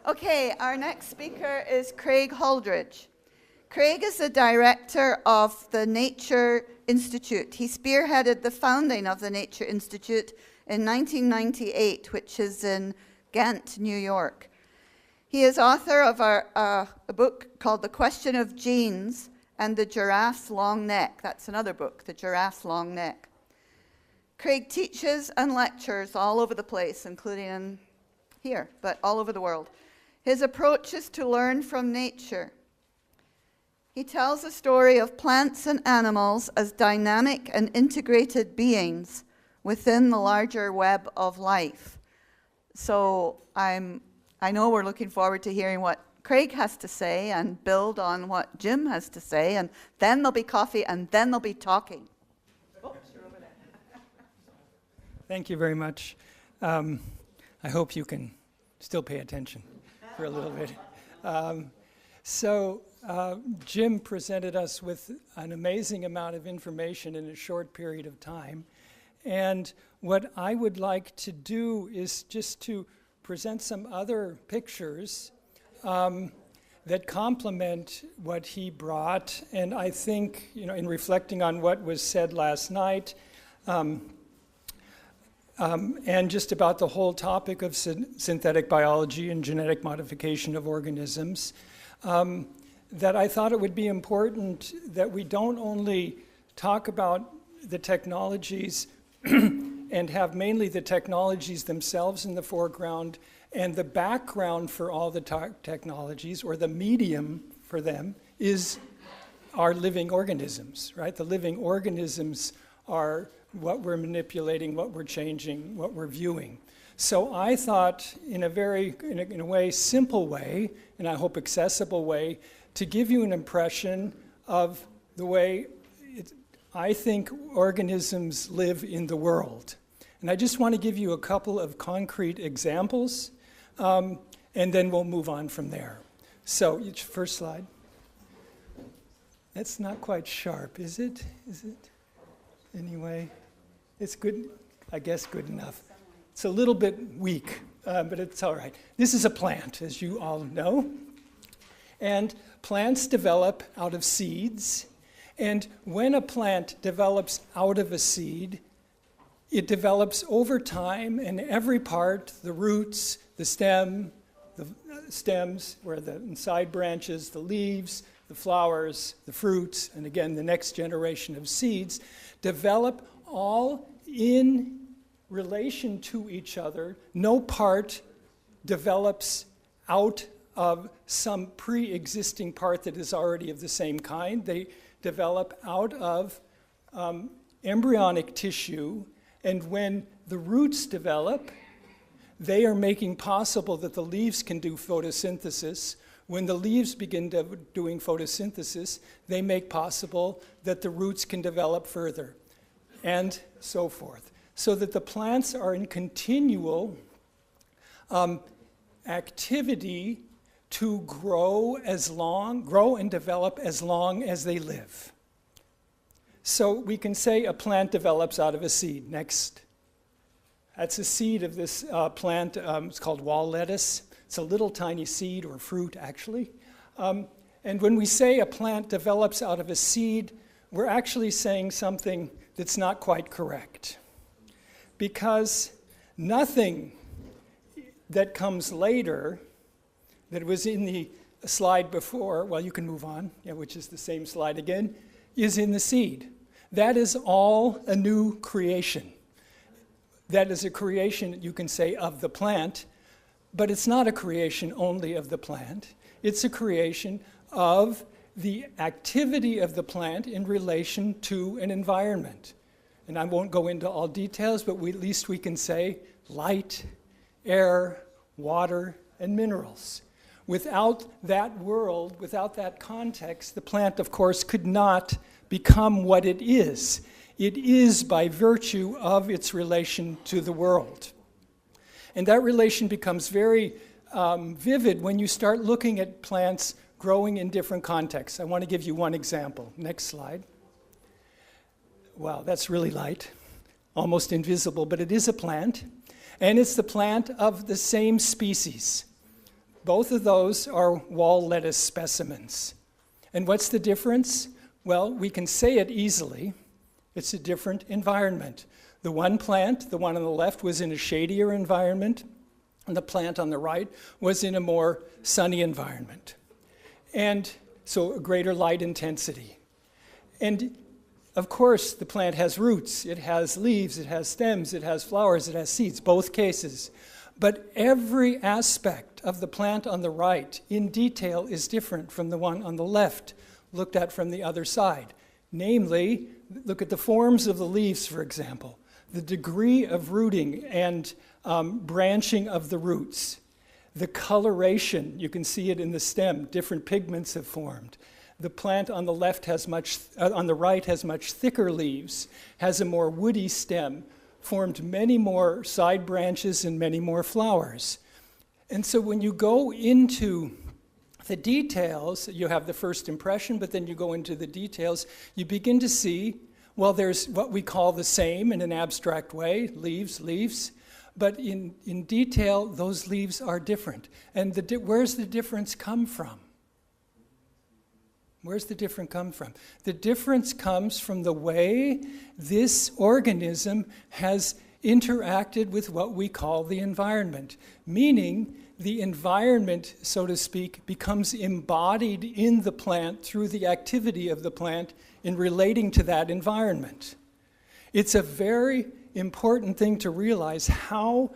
Okay, our next speaker is Craig Holdrege. Craig is the director of the Nature Institute. He spearheaded the founding of the Nature Institute in 1998, which is in Ghent, New York. He is author of a book called The Question of Genes and the Giraffe's Long Neck. That's another book, The Giraffe's Long Neck. Craig teaches and lectures all over the place, including in here, but all over the world. His approach is to learn from nature. He tells the story of plants and animals as dynamic and integrated beings within the larger web of life. So I know we're looking forward to hearing what Craig has to say and build on what Jim has to say, and then there'll be coffee, and then there'll be talking. Oh, you're over there. Thank you very much. I hope you can still pay attention for a little bit. Jim presented us with an amazing amount of information in a short period of time. And what I would like to do is just to present some other pictures that complement what he brought. And I think, in reflecting on what was said last night, and just about the whole topic of synthetic biology and genetic modification of organisms, that I thought it would be important that we don't only talk about the technologies and have mainly the technologies themselves in the foreground, and the background for all the technologies, or the medium for them, is our living organisms, right? The living organisms are what we're manipulating, what we're changing, what we're viewing. So I thought, in a way, simple way, and I hope accessible way, to give you an impression of the way I think organisms live in the world. And I just want to give you a couple of concrete examples, and then we'll move on from there. So, first slide. That's not quite sharp, is it? Is it? Anyway, it's good, I guess good enough. It's a little bit weak, but it's all right. This is a plant, as you all know. And plants develop out of seeds. And when a plant develops out of a seed, it develops over time, and every part, the roots, the stems, where the side branches, the leaves, the flowers, the fruits, and again, the next generation of seeds, develop all in relation to each other. No part develops out of some pre-existing part that is already of the same kind. They develop out of embryonic tissue, and when the roots develop, they are making possible that the leaves can do photosynthesis. When the leaves begin doing photosynthesis, they make possible that the roots can develop further, and so forth. So that the plants are in continual activity to grow and develop as long as they live. So we can say a plant develops out of a seed. Next. That's a seed of this plant. It's called wall lettuce. It's a little tiny seed, or fruit, actually. And when we say a plant develops out of a seed, we're actually saying something that's not quite correct. Because nothing that comes later, that was in the slide before, well, you can move on, which is the same slide again, is in the seed. That is all a new creation. That is a creation, you can say, of the plant, but it's not a creation only of the plant. It's a creation of the activity of the plant in relation to an environment. And I won't go into all details, but at least we can say light, air, water, and minerals. Without that world, without that context, the plant, of course, could not become what it is. It is by virtue of its relation to the world. And that relation becomes very vivid when you start looking at plants growing in different contexts. I want to give you one example. Next slide. Wow, that's really light, almost invisible, but it is a plant. And it's the plant of the same species. Both of those are wall lettuce specimens. And what's the difference? Well, we can say it easily. It's a different environment. The one plant, the one on the left, was in a shadier environment, and the plant on the right was in a more sunny environment. And so a greater light intensity. And of course, the plant has roots, it has leaves, it has stems, it has flowers, it has seeds, both cases. But every aspect of the plant on the right in detail is different from the one on the left, looked at from the other side. Namely, look at the forms of the leaves, for example, the degree of rooting and branching of the roots, the coloration, you can see it in the stem, different pigments have formed. The plant on the left on the right has much thicker leaves, has a more woody stem, formed many more side branches and many more flowers. And so when you go into the details, you have the first impression, but then you go into the details, you begin to see, well, there's what we call the same in an abstract way, leaves, but in detail, those leaves are different. And where's the difference come from? Where's the difference come from? The difference comes from the way this organism has interacted with what we call the environment, meaning the environment, so to speak, becomes embodied in the plant through the activity of the plant in relating to that environment. It's a very important thing to realize how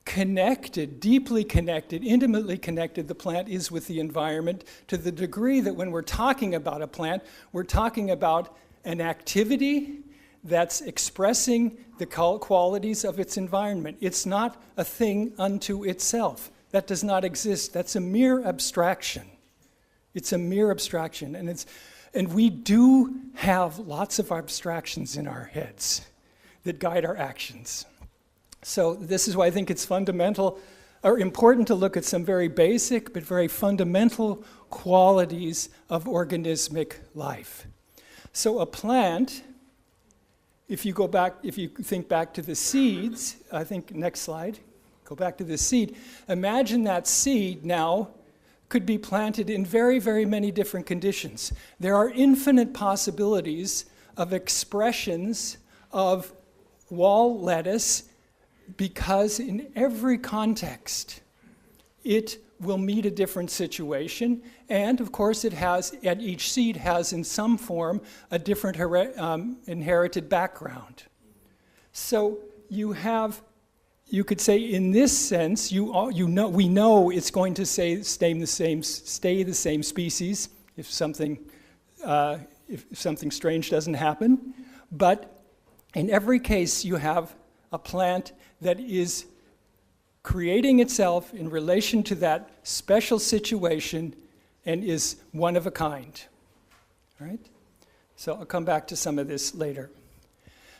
connected, deeply connected, intimately connected the plant is with the environment, to the degree that when we're talking about a plant, we're talking about an activity that's expressing the qualities of its environment. It's not a thing unto itself. That does not exist. That's a mere abstraction. It's a mere abstraction. And we do have lots of abstractions in our heads that guide our actions. So this is why I think it's fundamental or important to look at some very basic but very fundamental qualities of organismic life. So a plant, if you think back to the seeds, I think next slide, go back to the seed. Imagine that seed now could be planted in very, very many different conditions. There are infinite possibilities of expressions of wall lettuce, because in every context, it will meet a different situation. And of course, each seed has in some form a different inherited background. So you could say in this sense, we know it's going to stay the same species if something strange doesn't happen. But in every case, you have a plant that is creating itself in relation to that special situation and is one of a kind. All right? So I'll come back to some of this later.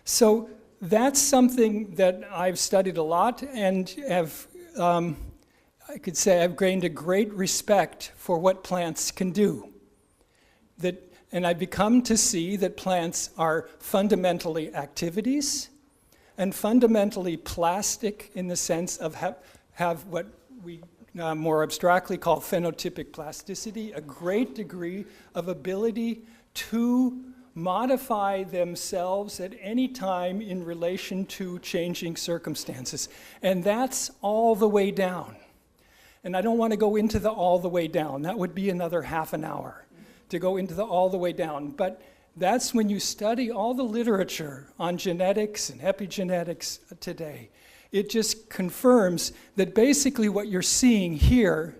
So that's something that I've studied a lot and have, I could say I've gained a great respect for what plants can do. And I've become to see that plants are fundamentally activities and fundamentally plastic in the sense of have what we more abstractly call phenotypic plasticity, a great degree of ability to modify themselves at any time in relation to changing circumstances. And that's all the way down. And I don't want to go into the all the way down. That would be another half an hour to go into the all the way down. But that's when you study all the literature on genetics and epigenetics today. It just confirms that basically what you're seeing here,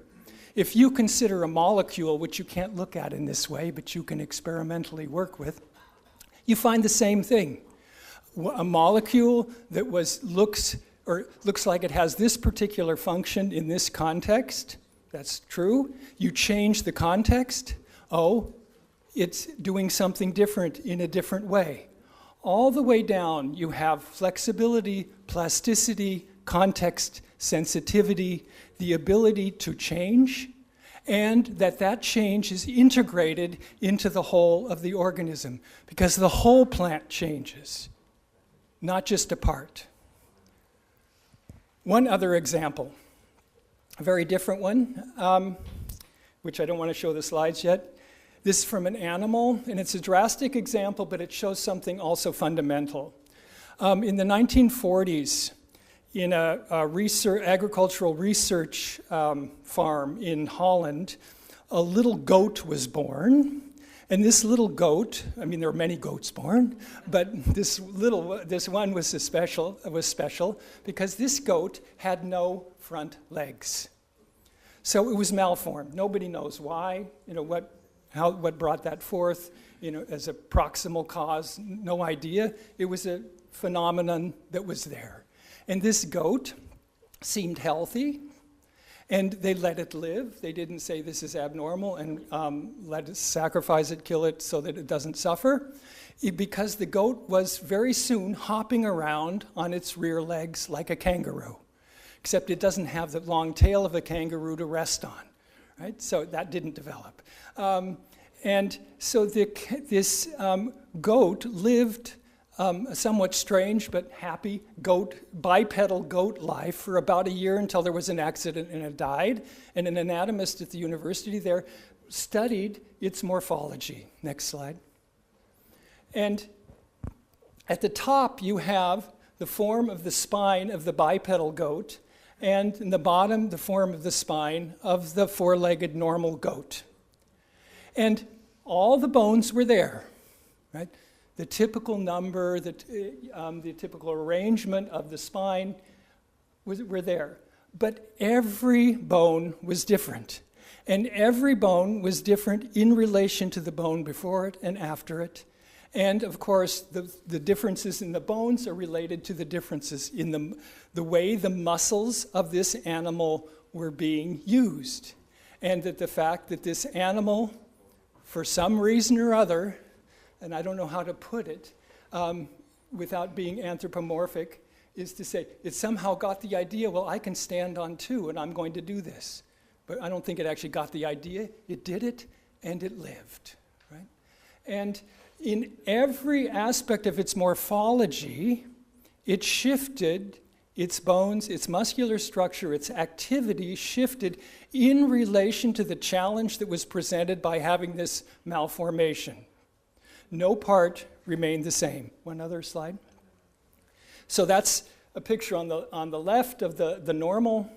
if you consider a molecule, which you can't look at in this way, but you can experimentally work with, you find the same thing. A molecule that looks like it has this particular function in this context, that's true. You change the context, it's doing something different in a different way. All the way down, you have flexibility, plasticity, context, sensitivity, the ability to change, and that change is integrated into the whole of the organism, because the whole plant changes, not just a part. One other example, a very different one, which I don't want to show the slides yet. This is from an animal, and it's a drastic example, but it shows something also fundamental. In the 1940s, in a agricultural research farm in Holland, a little goat was born. And this little goat, I mean, there were many goats born, but this one was special because this goat had no front legs. So it was malformed. Nobody knows why, what brought that forth, as a proximal cause, no idea. It was a phenomenon that was there. And this goat seemed healthy, and they let it live. They didn't say this is abnormal and let it sacrifice it, kill it so that it doesn't suffer. Because the goat was very soon hopping around on its rear legs like a kangaroo, except it doesn't have the long tail of a kangaroo to rest on, right? So that didn't develop. And so this goat lived a somewhat strange but happy bipedal goat life for about a year until there was an accident and it died. And an anatomist at the university there studied its morphology. Next slide. And at the top you have the form of the spine of the bipedal goat, and in the bottom the form of the spine of the four-legged normal goat. And all the bones were there, right? The typical number, the typical arrangement of the spine were there. But every bone was different. And every bone was different in relation to the bone before it and after it. And of course, the differences in the bones are related to the differences in the way the muscles of this animal were being used. And that the fact that this animal, for some reason or other, and I don't know how to put it without being anthropomorphic, is to say it somehow got the idea, well, I can stand on two and I'm going to do this. But I don't think it actually got the idea. It did it and it lived, right? And in every aspect of its morphology, it shifted its bones, its muscular structure, its activity shifted in relation to the challenge that was presented by having this malformation. No part remained the same. One other slide. So that's a picture on the left of the normal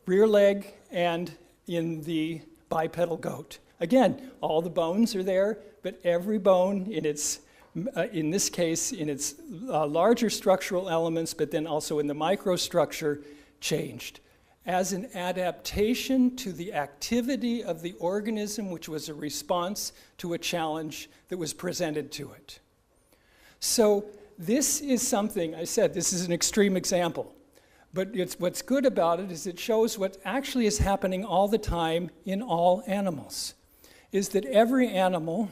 rear leg and in the bipedal goat. Again, all the bones are there, but every bone in its, in this case, in its larger structural elements, but then also in the microstructure, changed as an adaptation to the activity of the organism, which was a response to a challenge that was presented to it. So this is something, I said, this is an extreme example, but what's good about it is it shows what actually is happening all the time in all animals, is that every animal,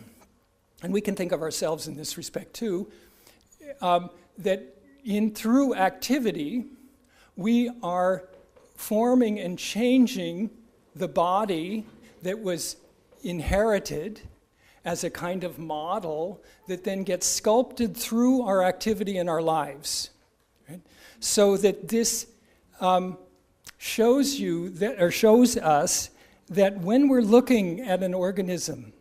and we can think of ourselves in this respect too, that through activity, we are forming and changing the body that was inherited as a kind of model that then gets sculpted through our activity in our lives. Right? So that this shows us that when we're looking at an organism,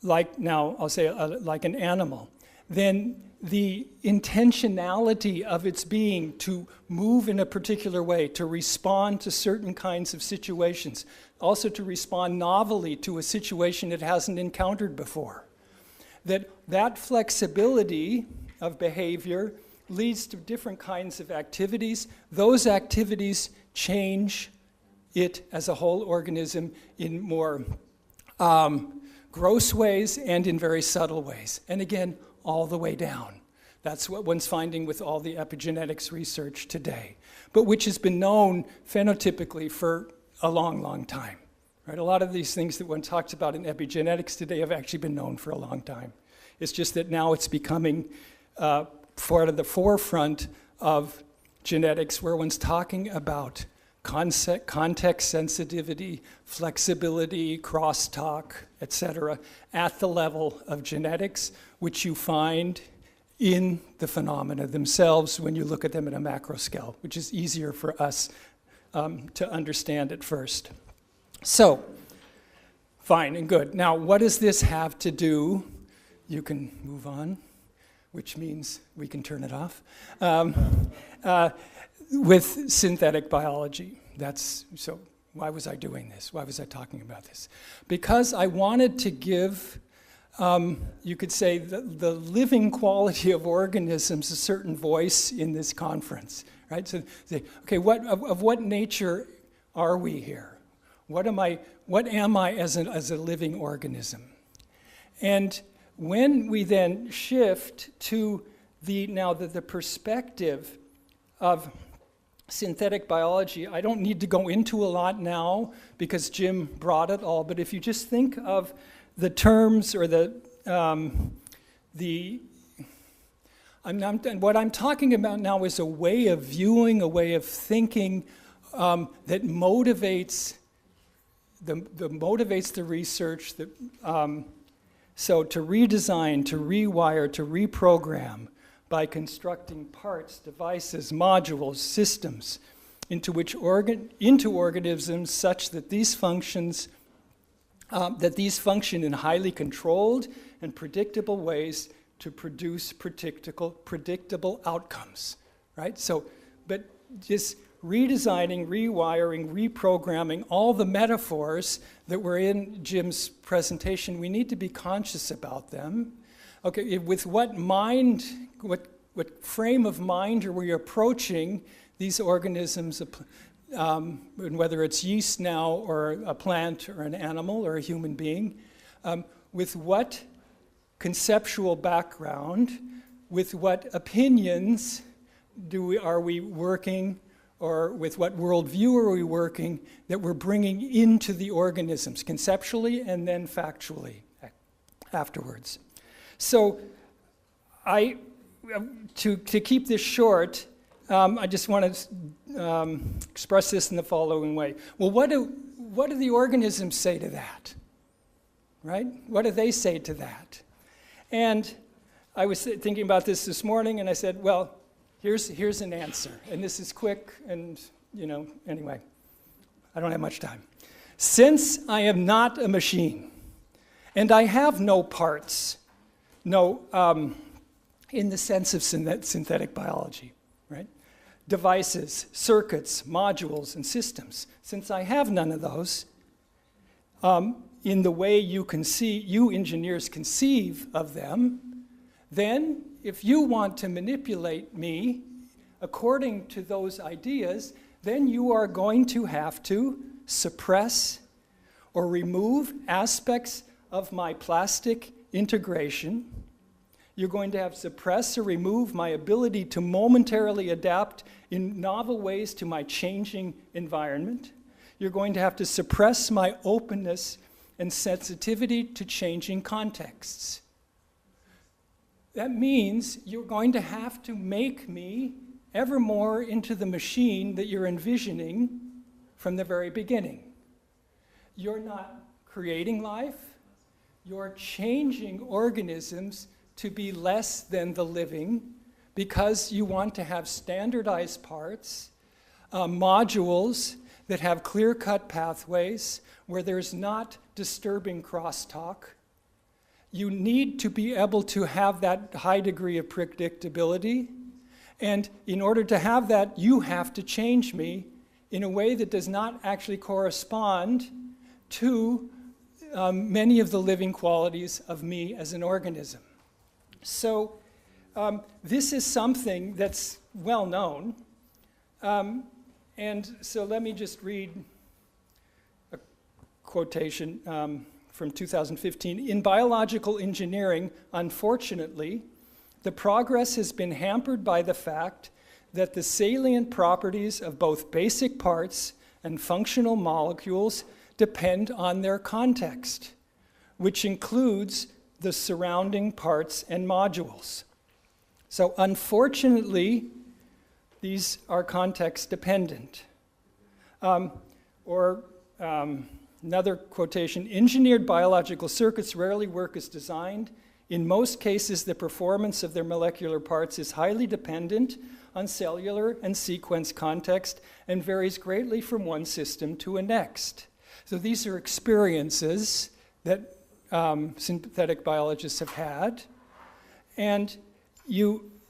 like now I'll say like an animal, then the intentionality of its being to move in a particular way, to respond to certain kinds of situations, also to respond novelly to a situation it hasn't encountered before. That flexibility of behavior leads to different kinds of activities. Those activities change it as a whole organism in more gross ways and in very subtle ways. And again, all the way down. That's what one's finding with all the epigenetics research today, but which has been known phenotypically for a long, long time. Right? A lot of these things that one talks about in epigenetics today have actually been known for a long time. It's just that now it's becoming part of the forefront of genetics, where one's talking about context sensitivity, flexibility, crosstalk, etc., at the level of genetics, which you find in the phenomena themselves when you look at them at a macro scale, which is easier for us to understand at first. So, fine and good. Now, what does this have to do? You can move on, which means we can turn it off, with synthetic biology. So why was I doing this? Why was I talking about this? Because I wanted to give, you could say, the living quality of organisms a certain voice in this conference, right? So say, okay, of what nature are we here? What am I as a living organism? And when we then shift to the perspective of synthetic biology, I don't need to go into a lot now because Jim brought it all, but if you just think of the terms or what I'm talking about now is a way of viewing, a way of thinking that motivates the research. So to redesign, to rewire, to reprogram by constructing parts, devices, modules, systems into organisms such that these function in highly controlled and predictable ways to produce predictable outcomes, right? So, but just redesigning, rewiring, reprogramming, all the metaphors that were in Jim's presentation, we need to be conscious about them. Okay, with what mind, what frame of mind are we approaching these organisms, whether it's yeast now or a plant or an animal or a human being, with what conceptual background, with what opinions are we working, or with what worldview are we working that we're bringing into the organisms, conceptually and then factually afterwards. So to keep this short, I just want to express this in the following way. Well, what do the organisms say to that? Right? What do they say to that? And I was thinking about this morning, and I said, well, here's an answer. And this is quick, and, anyway, I don't have much time. Since I am not a machine, and I have no parts, in the sense of synthetic biology, right? Devices, circuits, modules, and systems. Since I have none of those, in the way you engineers conceive of them, then if you want to manipulate me according to those ideas, then you are going to have to suppress or remove aspects of my plastic integration. You're going to have to suppress or remove my ability to momentarily adapt in novel ways to my changing environment. You're going to have to suppress my openness and sensitivity to changing contexts. That means you're going to have to make me ever more into the machine that you're envisioning from the very beginning. You're not creating life, you're changing organisms to be less than the living because you want to have standardized parts, modules that have clear-cut pathways where there's not disturbing crosstalk. You need to be able to have that high degree of predictability, and in order to have that, you have to change me in a way that does not actually correspond to many of the living qualities of me as an organism. So this is something that's well known. And so let me just read a quotation from 2015. In biological engineering, unfortunately, the progress has been hampered by the fact that the salient properties of both basic parts and functional molecules depend on their context, which includes the surrounding parts and modules. So unfortunately, these are context dependent. Another quotation, engineered biological circuits rarely work as designed. In most cases, the performance of their molecular parts is highly dependent on cellular and sequence context and varies greatly from one system to a next. So these are experiences that synthetic biologists have had. And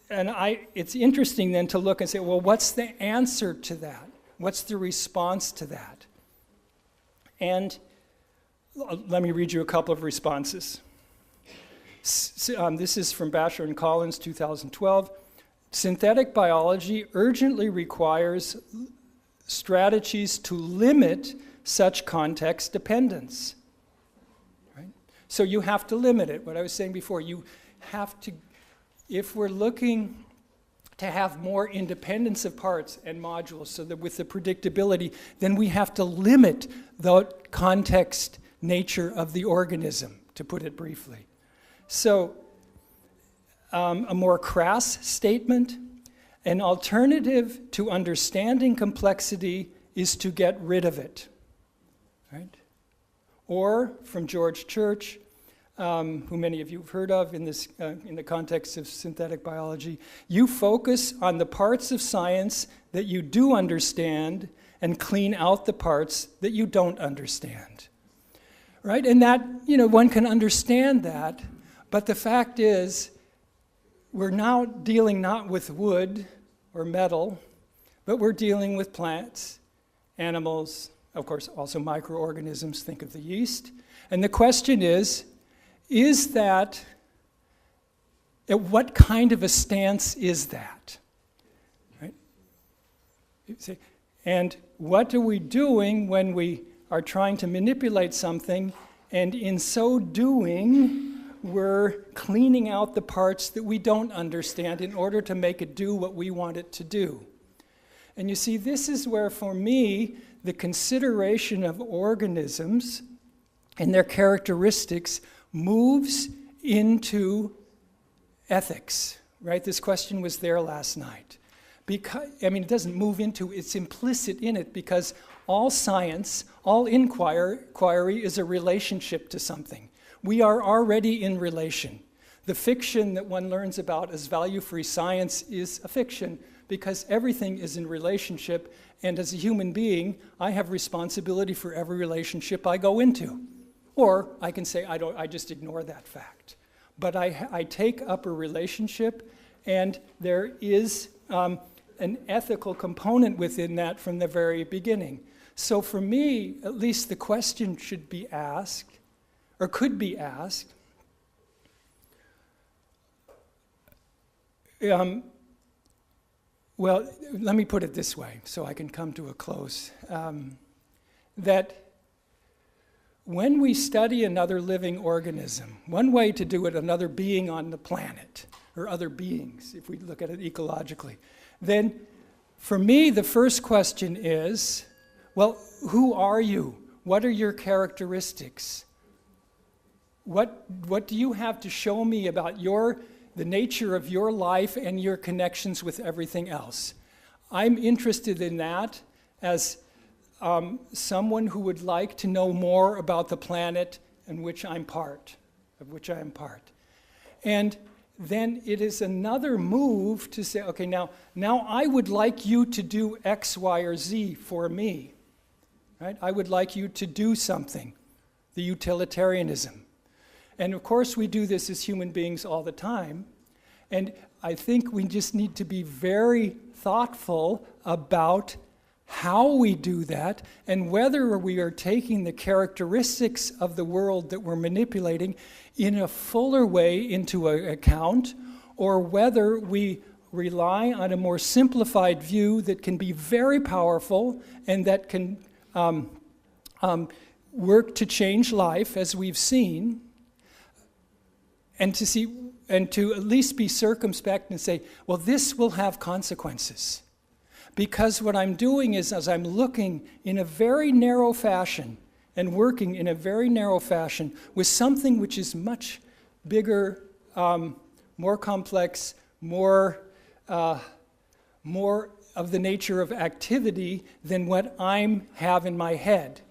it's interesting then to look and say, well, what's the answer to that? What's the response to that? And let me read you a couple of responses. This is from Basher and Collins, 2012. Synthetic biology urgently requires strategies to limit such context dependence. Right? So you have to limit it. What I was saying before, you have to, if we're looking to have more independence of parts and modules so that with the predictability, then we have to limit the context nature of the organism, to put it briefly. So a more crass statement, an alternative to understanding complexity is to get rid of it. Right? Or from George Church, who many of you have heard of in the context of synthetic biology, you focus on the parts of science that you do understand and clean out the parts that you don't understand. Right? And that, one can understand that, but the fact is, we're now dealing not with wood or metal, but we're dealing with plants, animals, of course, also microorganisms, think of the yeast. And the question is that, what kind of a stance is that? Right? And what are we doing when we are trying to manipulate something, and in so doing, we're cleaning out the parts that we don't understand in order to make it do what we want it to do. And you see, this is where, for me, the consideration of organisms and their characteristics moves into ethics, right? This question was there last night. It doesn't move into, it's implicit in it, because all science, all inquiry is a relationship to something. We are already in relation. The fiction that one learns about as value-free science is a fiction because everything is in relationship, and as a human being, I have responsibility for every relationship I go into. Or I can say, I just ignore that fact. But I take up a relationship, and there is an ethical component within that from the very beginning. So for me, at least the question should be asked, or could be asked, well, let me put it this way so I can come to a close. That when we study another living organism, one way to do it, another being on the planet, or other beings, if we look at it ecologically, then for me, the first question is, well, who are you? What are your characteristics? What do you have to show me about the nature of your life and your connections with everything else? I'm interested in that as someone who would like to know more about the planet of which I am part. And then it is another move to say, okay, now I would like you to do X, Y, or Z for me. Right? I would like you to do something, the utilitarianism. And of course, we do this as human beings all the time. And I think we just need to be very thoughtful about how we do that and whether we are taking the characteristics of the world that we're manipulating in a fuller way into account, or whether we rely on a more simplified view that can be very powerful and that can work to change life, as we've seen, and to at least be circumspect and say, well, this will have consequences. Because what I'm doing is, as I'm looking in a very narrow fashion and working in a very narrow fashion with something which is much bigger, more complex, more of the nature of activity than what I have in my head.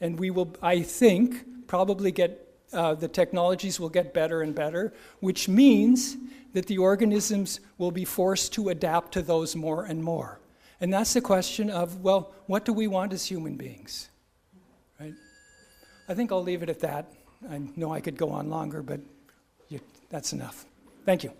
And we will, I think, probably get the technologies will get better and better, which means that the organisms will be forced to adapt to those more and more. And that's the question of, well, what do we want as human beings? Right? I think I'll leave it at that. I know I could go on longer, but that's enough. Thank you.